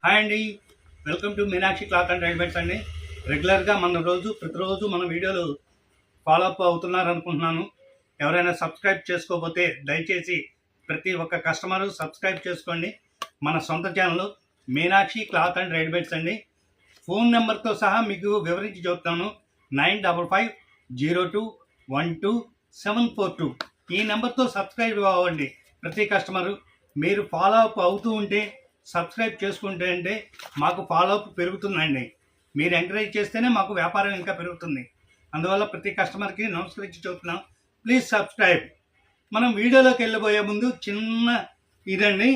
Hi అండి, welcome to Meenakshi cloth and readymades అండి. రెగ్యులర్గా ప్రతిరోజు మన వీడియోలు ఫాలో అప్ అవుతున్నారు అనుకుంటున్నాను. ఎవరైనా సబ్స్క్రైబ్ చేసుకోకపోతే దయచేసి ప్రతి ఒక్క కస్టమరు సబ్స్క్రైబ్ చేసుకోండి. మన సొంత channel Meenakshi cloth and readymades అండి. ఫోన్ నెంబర్తో సహా మీకు వివరించి చెప్తాను. 9550212742 ఈ నెంబర్తో సబ్స్క్రైబ్ అవ్వండి. ప్రతి కస్టమరు మీరు ఫాలో అప్ అవుతూ ఉంటే, సబ్స్క్రైబ్ చేసుకుంటే అంటే మాకు ఫాలో అప్ పెరుగుతుందండి. మీరు ఎంకరేజ్ చేస్తేనే మాకు వ్యాపారం ఇంకా పెరుగుతుంది. అందువల్ల ప్రతి కస్టమర్కి నమస్కరించి చెప్తున్నాం, ప్లీజ్ సబ్స్క్రైబ్. మనం వీడియోలోకి వెళ్ళబోయే ముందు చిన్న ఇదండి,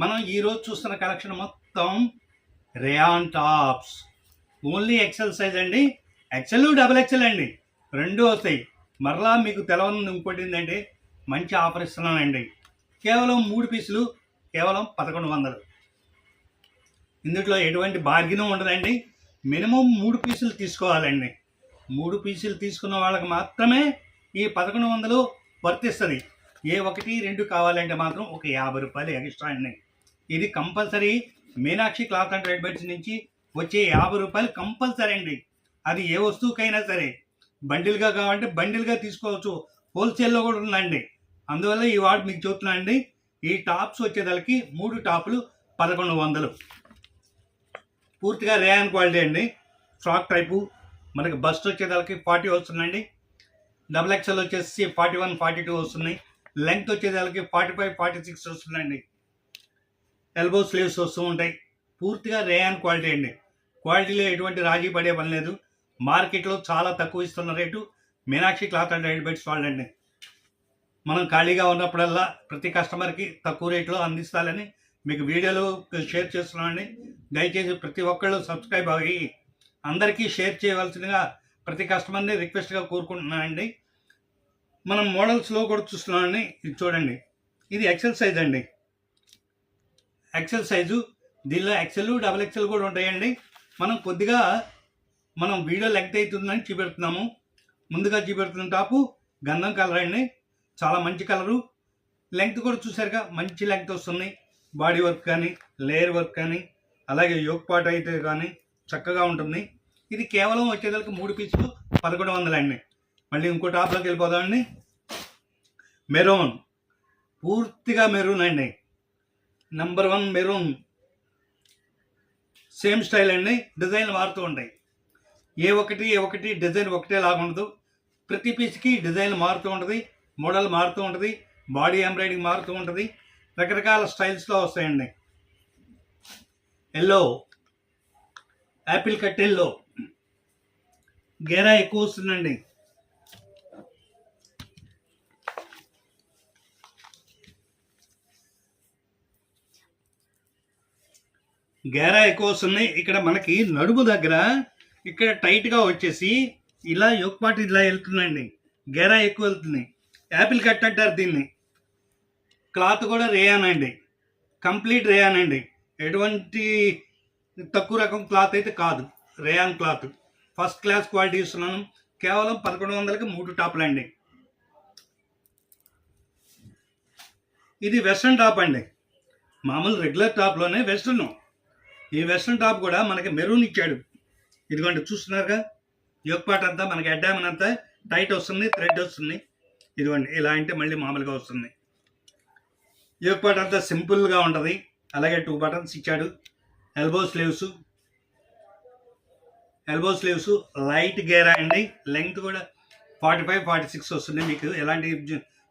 మనం ఈరోజు చూస్తున్న కలెక్షన్ మొత్తం rayon tops. Only XL size అండి. ఎక్సెల్ డబుల్ ఎక్సెల్ అండి, రెండు వస్తాయి. మరలా మీకు తెలవని ఇంకోటి ఏంటంటే మంచి ఆఫర్ ఇస్తున్నానండి. కేవలం 3 పీసులు కేవలం 1100. ఇందులో ఎటువంటి బార్గెన్ ఉండదండి. మినిమం 3 పీసులు తీసుకోవాలండి. 3 పీసులు తీసుకున్న వాళ్ళకి మాత్రమే ఈ 1100 వర్తిస్తుంది. ఏ 1, 2 కావాలంటే మాత్రం ఒక 50 రూపాయలు ఎక్స్ట్రా అండి. ఇది compulsory. Meenakshi cloth and readymades నుంచి వచ్చే 50 రూపాయలు కంపల్సరీ అండి. అది ఏ వస్తువుకైనా సరే. బండిల్గా కావాలంటే బండిల్గా తీసుకోవచ్చు, హోల్సేల్లో కూడా ఉందండి. అందువల్ల ఈ వాడు మీకు చెప్తున్నా అండి. ఈ టాప్స్ వచ్చేదానికి 3 టాపులు 1100. పూర్తిగా రేయాన్ క్వాలిటీ అండి. Frock type. మనకి బస్ట్ వచ్చేదానికి 40 వస్తుందండి. డబుల్ ఎక్స్ఎల్ వచ్చేసి 41, 42 వస్తున్నాయి. లెంగ్త్ వచ్చేదానికి 45, 46 వస్తుందండి. ఎల్బో స్లీవ్స్ వస్తూ ఉంటాయి. పూర్తిగా రేయాన్ క్వాలిటీ అండి. క్వాలిటీలో ఎటువంటి రాజీ పడే పని లేదు. మార్కెట్లో చాలా తక్కువ ఇస్తున్న rate Meenakshi cloth and readymades వాళ్ళండి. మనం ఖాళీగా ఉన్నప్పుడల్లా ప్రతి కస్టమర్కి తక్కువ రేట్లో అందిస్తాలని మీకు వీడియోలు షేర్ చేస్తున్నామండి. దయచేసి ప్రతి ఒక్కళ్ళు సబ్స్క్రైబ్ అయ్యి అందరికీ షేర్ చేయవలసిందిగా ప్రతి కస్టమర్ని రిక్వెస్ట్గా కోరుకుంటున్నానండి. మనం మోడల్స్లో కూడా చూస్తున్నామండి. ఇది చూడండి, ఇది ఎక్సెల్ సైజ్ అండి. XL size. దీనిలో ఎక్సెల్, డబుల్ ఎక్సెల్ కూడా ఉంటాయండి. మనం వీడియో లెంగ్త్ అవుతుందని చూపెడుతున్నాము. ముందుగా చూపెడుతున్న టాపు గంధం కలర్ అండి. చాలా మంచి కలరు. లెంగ్త్ కూడా చూసారుగా, మంచి లెంగ్త్ వస్తుంది. బాడీ వర్క్ కానీ, లేయర్ వర్క్ కానీ, అలాగే యోక్ పార్ట్ అయితే కానీ చక్కగా ఉంటుంది. ఇది కేవలం వచ్చేదానికి 3 పీసులు 1100 అండి. మళ్ళీ ఇంకో టాప్లోకి వెళ్ళిపోదామండి. మెరూన్. పూర్తిగా మెరూన్ అండి. Number 1 maroon. సేమ్ స్టైల్ అండి. డిజైన్లు మారుతూ ఉంటాయి. ఏ ఒకటి డిజైన్ ఒకటే లాగా ఉండదు. ప్రతి పీస్కి డిజైన్ మారుతూ ఉంటుంది, మోడల్ మారుతూ ఉంటుంది, బాడీ ఎంబ్రాయిడింగ్ మారుతూ ఉంటుంది. రకరకాల స్టైల్స్లో వస్తాయండి. Yellow, apple cut yellow. గేరా ఎక్కువ వస్తుందండి. గేరా ఎక్కువ వస్తుంది. ఇక్కడ మనకి నడుము దగ్గర ఇక్కడ టైట్గా వచ్చేసి ఇలా యోక్ పార్ట్ ఇలా వెళ్తుందండి. గేరా ఎక్కువ వెళ్తుంది. యాపిల్ కట్ అంటారు దీన్ని. క్లాత్ కూడా రేయాన్ అండి. కంప్లీట్ రేయాన్ అండి. ఎటువంటి తక్కువ రకం క్లాత్ అయితే కాదు. Rayon cloth first class quality ఇస్తున్నాను. కేవలం 1100కి 3 టాపులు అండి. ఇది వెస్ట్రన్ టాప్ అండి. మామూలు రెగ్యులర్ టాప్లోనే వెస్ట్రన్. ఈ వెస్ట్రన్ టాప్ కూడా మనకి మెరూన్ ఇచ్చాడు. ఇదిగోండి, చూస్తున్నారుగా. యోక్ పార్ట్ అంతా మనకి అడ్డామన్ అంతా టైట్ వస్తుంది, థ్రెడ్ వస్తుంది. ఇదిగోండి, ఇలా అంటే మళ్ళీ మామూలుగా వస్తుంది. యోక్ పార్ట్ అంతా సింపుల్గా ఉంటుంది. అలాగే 2 బటన్స్ ఇచ్చాడు. ఎల్బో స్లీవ్స్ లైట్ గేరా అండి. లెంగ్త్ కూడా 45, 46 వస్తుంది. మీకు ఎలాంటి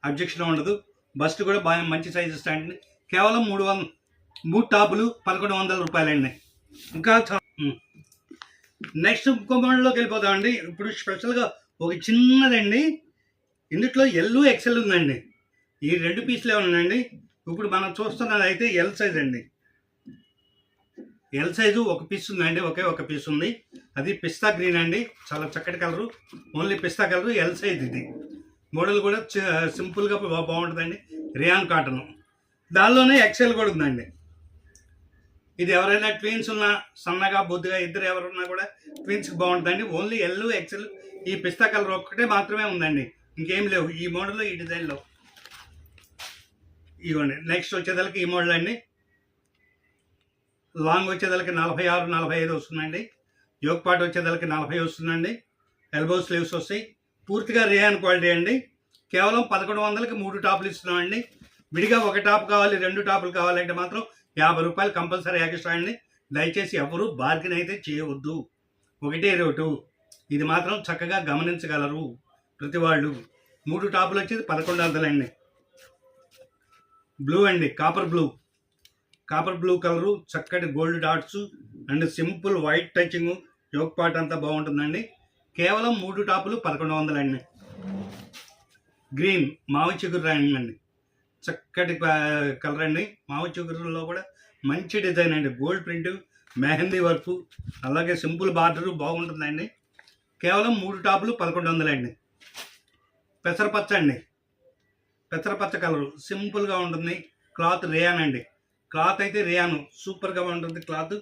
అబ్జెక్షన్ ఉండదు. బస్ట్ కూడా బాగా మంచి సైజు స్టాండ్. కేవలం 3 టాపులు 1100 రూపాయలండి. ఇంకా నెక్స్ట్ ఇంకో మోడల్లోకి వెళ్ళిపోతామండి. ఇప్పుడు స్పెషల్గా ఒక చిన్నదండి. ఇందులో ఎల్, ఎక్సెల్ ఉందండి. ఈ 2 పీసులే ఉన్నాయండి. ఇప్పుడు మనం చూస్తున్నది అయితే ఎల్ సైజ్ అండి. ఎల్ సైజు ఒక పీస్ ఉందండి. ఒక పీస్ ఉంది. అది పిస్తా గ్రీన్ అండి. చాలా చక్కటి కలరు. ఓన్లీ పిస్తా కలరు. ఎల్ సైజ్ ఇది. మోడల్ కూడా సింపుల్గా బాగుంటుందండి. Rayon cotton. దానిలోనే ఎక్సెల్ కూడా ఉందండి. ఇది ఎవరైనా ట్విన్స్ ఉన్నా, సన్నగా బొద్దుగా ఇద్దరు ఎవరున్నా కూడా ట్విన్స్కి బాగుంటుందండి. ఓన్లీ ఎల్, ఎక్సెల్ ఈ పిస్తా కలర్ ఒక్కటే మాత్రమే ఉందండి. ఇంకేం లేవు ఈ మోడల్లో, ఈ డిజైన్లో. ఇవ్వండి. నెక్స్ట్ వచ్చేదానికి ఈ మోడల్ అండి. లాంగ్ వచ్చేదానికి 46, 45 వస్తుందండి. యోక్ పార్ట్ వచ్చేదానికి 40 వస్తుందండి. ఎల్బో స్లీవ్స్ వస్తాయి. పూర్తిగా రేయాన్ క్వాలిటీ అండి. కేవలం 1100కి 3 టాపులు ఇస్తున్నామండి. విడిగా ఒక టాప్ కావాలి, 2 టాపులు కావాలంటే మాత్రం 50 రూపాయలు కంపల్సరీ ఎక్స్ట్రా అండి. దయచేసి ఎవరు బార్గెన్ అయితే చేయవద్దు. ఒకటే రేటు, ఇది మాత్రం చక్కగా గమనించగలరు ప్రతి వాళ్ళు. 3 టాపులు వచ్చేది 1100 అండి. బ్లూ అండి, కాపర్ బ్లూ కలరు, చక్కటి gold dots and simple white touching. Yoke part అంతా బాగుంటుందండి. కేవలం 3 టాపులు 1100 అండి. గ్రీన్ మావి చిగురు రంగు అండి, చక్కటి కలర్ అండి. మావి చిగురులో కూడా మంచి డిజైన్ అండి. గోల్డ్ ప్రింట్, మెహందీ వర్క్, అలాగే సింపుల్ బార్డర్ బాగుంటుందండి. కేవలం 3 టాపులు 1100 అండి. పెసరపచ్చ అండి, పెసరపచ్చ కలరు సింపుల్గా ఉంటుంది. క్లాత్ రేయాన్ అండి. క్లాత్ అయితే రేయాన్ సూపర్గా ఉంటుంది. క్లాత్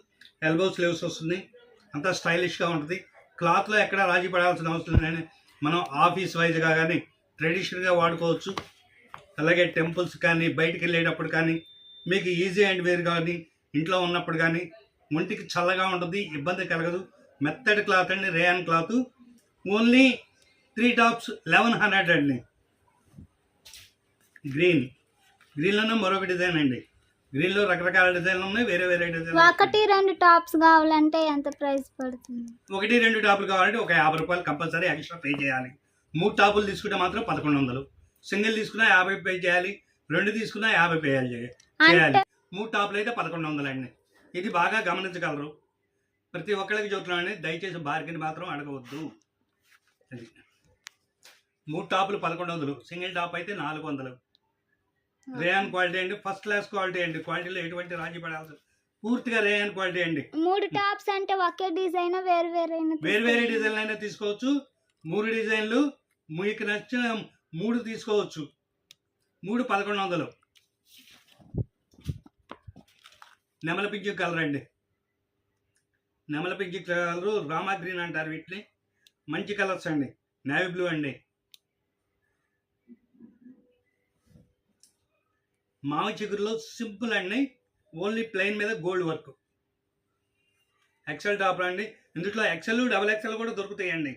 ఎల్బో స్లీవ్స్ వస్తుంది, అంతా స్టైలిష్గా ఉంటుంది. క్లాత్లో ఎక్కడ రాజీ పడాల్సిన అవసరం లేదండి. మనం ఆఫీస్ వైజ్గా కానీ ట్రెడిషనల్గా వాడుకోవచ్చు. అలాగే టెంపుల్స్ కానీ బయటికి వెళ్ళేటప్పుడు కానీ మీకు ఈజీ అండ్ వేర్ కానీ ఇంట్లో ఉన్నప్పుడు కానీ ఒంటికి చల్లగా ఉంటుంది, ఇబ్బంది కలగదు. మెత్తడి క్లాత్ అండి, రేయాన్ క్లాత్. ఓన్లీ 3 టాప్స్ 1100 అండి. గ్రీన్లోనే మరొక డిజైన్ అండి. గ్రీన్లో రకరకాల డిజైన్లు ఉన్నాయి, వేరే వేరే డిజైన్. 1-2 టాప్స్ కావాలంటే ఎంత ప్రైస్ పడుతుంది? 1-2 టాపులు కావాలంటే ఒక 50 రూపాయలు కంపల్సరీ ఎక్స్ట్రా పే చేయాలి. 3 టాపులు తీసుకుంటే మాత్రం 1100. సింగిల్ తీసుకున్నా 50 పే చేయాలి, 2 తీసుకున్నా 50 పే చేయాలి. 3 టాపులు అయితే 1100 అండి. ఇది బాగా గమనించగలరు. ప్రతి ఒక్కరికి చెబుతున్నానండి, దయచేసి బార్గెన్ మాత్రం అడగవద్దు. అది 3 టాపులు 1100, సింగిల్ టాప్ అయితే 400. రేయాన్ క్వాలిటీ అండి, ఫస్ట్ క్లాస్ క్వాలిటీ అండి. క్వాలిటీలో ఎటువంటి రాజీ పడాల్సి, పూర్తిగా రేయాన్ క్వాలిటీ అండి. 3 టాప్స్ అంటే ఒకే డిజైన్ వేరే డిజైన్లు అయినా తీసుకోవచ్చు. 3 డిజైన్లు మీకు నచ్చిన 3 తీసుకోవచ్చు. 3 1100. నెమల పింఛు కలర్ అండి, నెమల పింఛు కలరు, రామా గ్రీన్ అంటారు వీటిని. మంచి కలర్స్ అండి. నేవీ బ్లూ అండి, మావి చిగురులో సింపుల్ అండి. ఓన్లీ ప్లెయిన్ మీద గోల్డ్ వర్క్. ఎక్సెల్ టాప్ అండి. ఇందులో ఎక్సెల్, డబల్ ఎక్సెల్ కూడా దొరుకుతాయండి.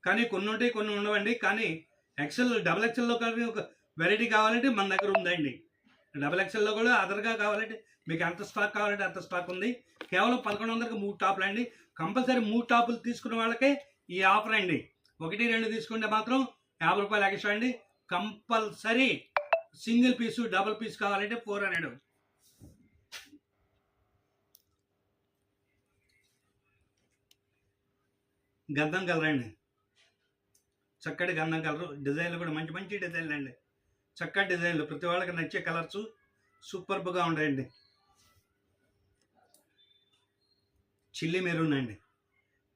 కానీ కొన్ని ఉంటాయి, కొన్ని ఉండవండి. కానీ ఎక్సెల్, డబల్ ఎక్సెల్లో కానీ ఒక వెరైటీ కావాలంటే మన దగ్గర ఉందండి. డబల్ ఎక్సెల్లో కూడా అదర్గా కావాలంటే మీకు ఎంత స్టాక్ కావాలంటే అంత స్టాక్ ఉంది. కేవలం 1100కి 3 టాపులు అండి. కంపల్సరీ 3 టాపులు తీసుకున్న వాళ్ళకే ఈ ఆఫర్ అండి. 1-2 తీసుకుంటే మాత్రం 50 రూపాయలు ఎక్స్ట్రా అండి. Compulsory single piece, double piece కావాలంటే 400. గంధం కలర్ అండి, చక్కటి గంధం కలరు. డిజైన్లు కూడా మంచి మంచి డిజైన్లు అండి, చక్కటి డిజైన్లు. ప్రతి వాళ్ళకి నచ్చే కలర్స్ సూపర్బ్గా ఉంటాయండి. చిల్లీ మెరూన్ అండి,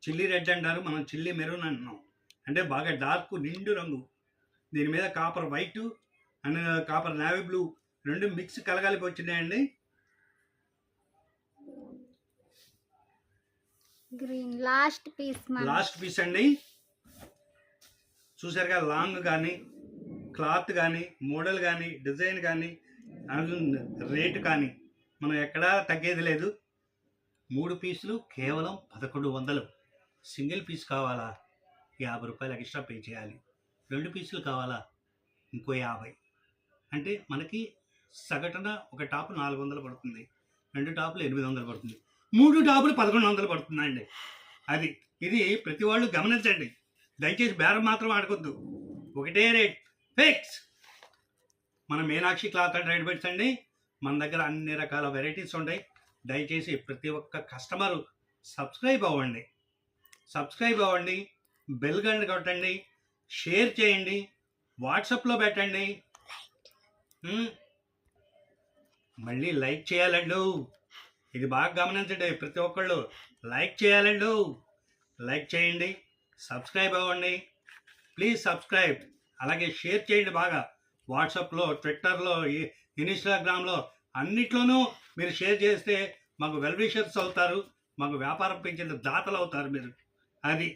చిల్లీ రెడ్ అంటారు, మనం చిల్లీ మెరూన్ అంటున్నాం. అంటే బాగా డార్క్ నిండు రంగు. దీని మీద copper white and copper navy blue 2 mix కలగలిపి వచ్చినాయండి. గ్రీన్ లాస్ట్ పీస్ అండి. చూసారుగా, లాంగ్ కానీ క్లాత్ కానీ మోడల్ కానీ డిజైన్ కానీ రేట్ కానీ మనం ఎక్కడా తగ్గేది లేదు. 3 పీసులు కేవలం 1100. సింగిల్ పీస్ కావాలా 50 రూపాయలు ఎక్స్ట్రా పే చేయాలి. 2 పీసులు కావాలా ఇంకో 50. అంటే మనకి సగటున ఒక టాప్ 400 పడుతుంది, 2 టాపులు 800 పడుతుంది, 3 టాపులు 1100 పడుతుందండి. అది ఇది ప్రతి వాళ్ళు గమనించండి. దయచేసి బేరం మాత్రం ఆడకొద్దు, ఒకటే రేట్ ఫిక్స్. మన Meenakshi cloth and ride beds అండి. మన దగ్గర అన్ని రకాల వెరైటీస్ ఉంటాయి. దయచేసి ప్రతి ఒక్క కస్టమరు సబ్స్క్రైబ్ అవ్వండి, బెల్ గంట కొట్టండి, షేర్ చేయండి, వాట్సాప్లో పెట్టండి, మళ్ళీ లైక్ చేయాలండు. ఇది బాగా గమనించండి, ప్రతి ఒక్కళ్ళు లైక్ చేయాలండు. లైక్ చేయండి, సబ్స్క్రైబ్ అవ్వండి, ప్లీజ్ సబ్స్క్రైబ్. అలాగే షేర్ చేయండి బాగా. వాట్సాప్లో, ట్విట్టర్లో, ఇన్స్టాగ్రామ్లో అన్నిట్లోనూ మీరు షేర్ చేస్తే మాకు వెల్ విషర్స్ అవుతారు, మాకు వ్యాపారం పెంచిన దాతలు అవుతారు మీరు. అది